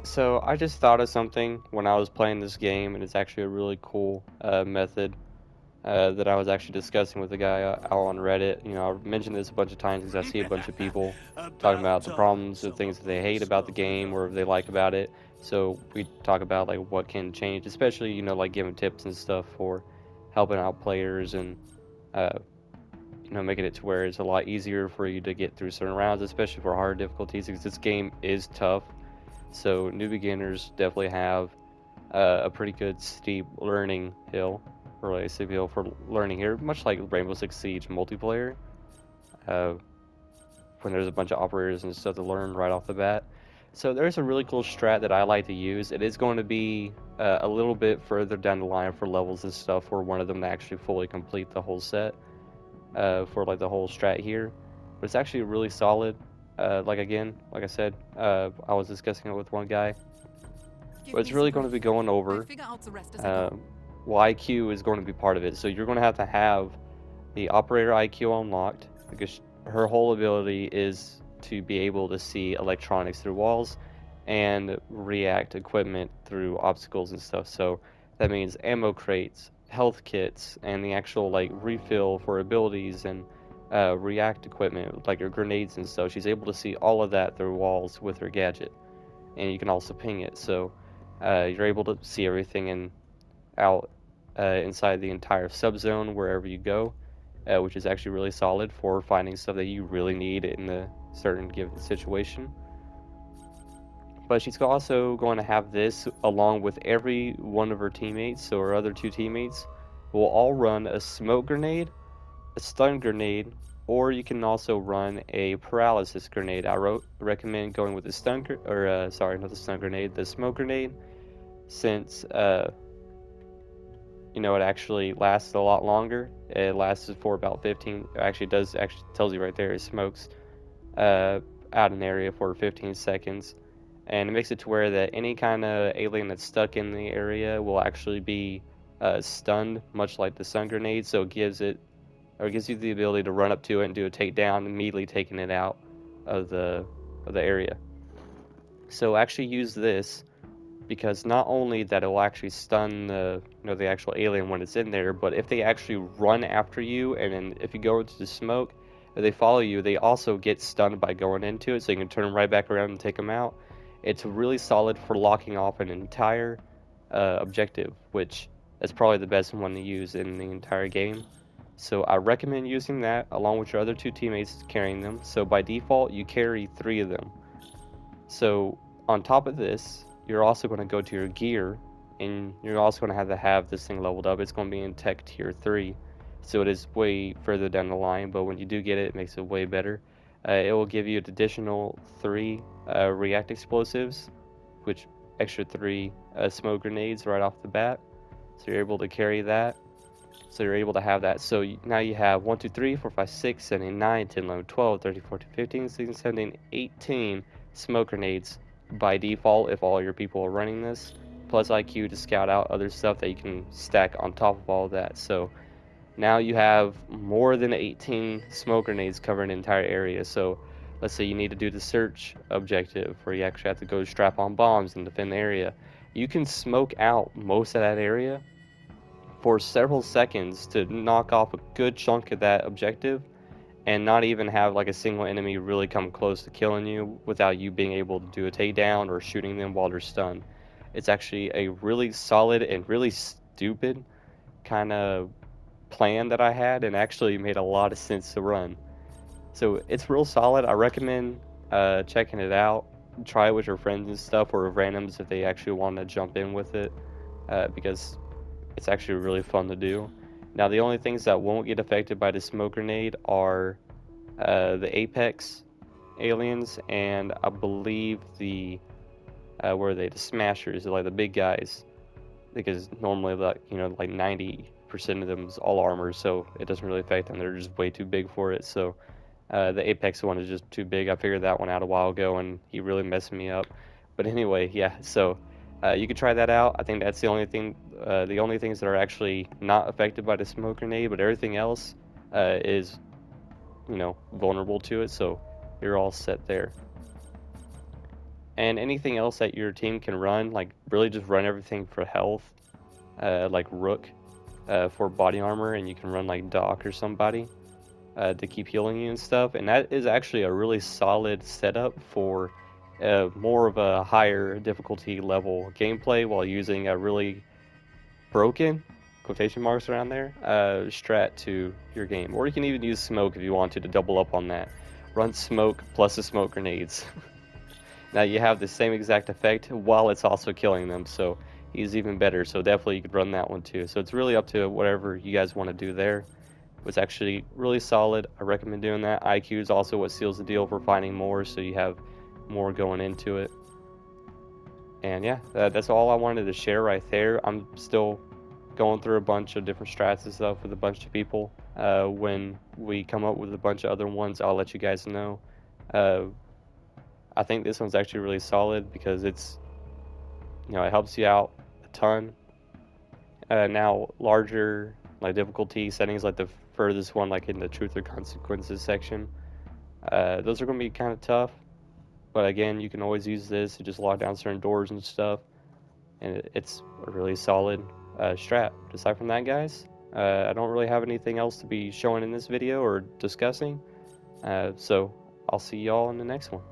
So I just thought of something when I was playing this game, and it's actually a really cool method that I was actually discussing with a guy out on Reddit. I've mentioned this a bunch of times because I see a bunch of people talking About about the time problems or things that someone they would hate about the slow it game or down. they like about it. So we talk about like what can change, especially like giving tips and stuff for helping out players and uh, making it to where it's a lot easier for you to get through certain rounds, especially for hard difficulties because this game is tough. So new beginners definitely have a pretty good steep learning hill, or like a steep hill for learning here, much like Rainbow Six Siege multiplayer, uh, when there's a bunch of operators and stuff to learn right off the bat. So there's a really cool strat that I like to use. It is going to be a little bit further down the line for levels and stuff for one of them to actually fully complete the whole set for like the whole strat here. But it's actually really solid. Like I said, I was discussing it with one guy. But Give it's me some really going to be proof. going I over figure out the rest as I go. Um, well, IQ is going to be part of it. So you're going to have the operator IQ unlocked because her whole ability is to be able to see electronics through walls and react equipment through obstacles and stuff. So that means ammo crates, health kits, and the actual like refill for abilities and react equipment like your grenades and stuff. She's able to see all of that through walls with her gadget, and you can also ping it. So you're able to see everything in out inside the entire subzone wherever you go, which is actually really solid for finding stuff that you really need in a certain given situation. But she's also going to have this along with every one of her teammates, so her other two teammates will all run a smoke grenade, a stun grenade, or you can also run a paralysis grenade. Recommend going with the sorry, not the stun grenade, the smoke grenade, since it actually lasts a lot longer. It lasts for about 15. Actually, does actually tells you right there. It smokes uh, out an area for 15 seconds, and it makes it to where that any kind of alien that's stuck in the area will actually be stunned, much like the stun grenade. So it gives you the ability to run up to it and do a takedown, immediately taking it out of the area. So actually use this because not only that it will actually stun the actual alien when it's in there, but if they actually run after you and then if you go into the smoke, if they follow you, they also get stunned by going into it, so you can turn right back around and take them out. It's really solid for locking off an entire objective, which is probably the best one to use in the entire game. So I recommend using that along with your other two teammates carrying them. So by default, you carry three of them. So on top of this, you're also going to go to your gear, and you're also going to have this thing leveled up. It's going to be in Tech Tier 3, so it is way further down the line. But when you do get it, it makes it way better. It will give you an additional three React explosives, which extra three smoke grenades right off the bat. So you're able to carry that. So you're able to have that. So now you have 1, 2, 3, 4, 5, 6, 7, 9, 10, 11, 12, 13, 14, 15, 16, 17, 18 smoke grenades by default if all your people are running this, plus IQ to scout out other stuff that you can stack on top of all of that. So now you have more than 18 smoke grenades covering an entire area. So let's say you need to do the search objective where you actually have to go strap on bombs and defend the area. You can smoke out most of that area for several seconds to knock off a good chunk of that objective and not even have like a single enemy really come close to killing you without you being able to do a takedown or shooting them while they're stunned. It's actually a really solid and really stupid kind of plan that I had and actually made a lot of sense to run. So it's real solid. I recommend checking it out. Try it with your friends and stuff or randoms if they actually want to jump in with it because it's actually really fun to do. Now, the only things that won't get affected by the smoke grenade are the Apex aliens and I believe the where are they? The Smashers, like the big guys, because normally like 90% of them is all armor, so it doesn't really affect them. They're just way too big for it. So the Apex one is just too big. I figured that one out a while ago, and he really messed me up. But anyway, yeah. So you could try that out. I think that's the only thing. The only things that are actually not affected by the smoke grenade, but everything else is vulnerable to it. So you're all set there. And anything else that your team can run, like really just run everything for health, like Rook for body armor, and you can run like Doc or somebody to keep healing you and stuff. And that is actually a really solid setup for more of a higher difficulty level gameplay while using a really broken, quotation marks around there, strat to your game. Or you can even use smoke if you want to double up on that. Run smoke plus the smoke grenades. Now you have the same exact effect while it's also killing them, so he's even better. So definitely you could run that one too. So it's really up to whatever you guys want to do there. It was actually really solid. I recommend doing that. IQ is also what seals the deal for finding more, so you have more going into it. And yeah, that's all I wanted to share right there. I'm still going through a bunch of different strats and stuff with a bunch of people. When we come up with a bunch of other ones, I'll let you guys know. Uh, I think this one's actually really solid because it's, it helps you out a ton. Now larger like difficulty settings, like the furthest one, like in the truth or consequences section, those are going to be kind of tough. But again, you can always use this to just lock down certain doors and stuff, and it's a really solid strat. Aside from that, guys, I don't really have anything else to be showing in this video or discussing. So I'll see y'all in the next one.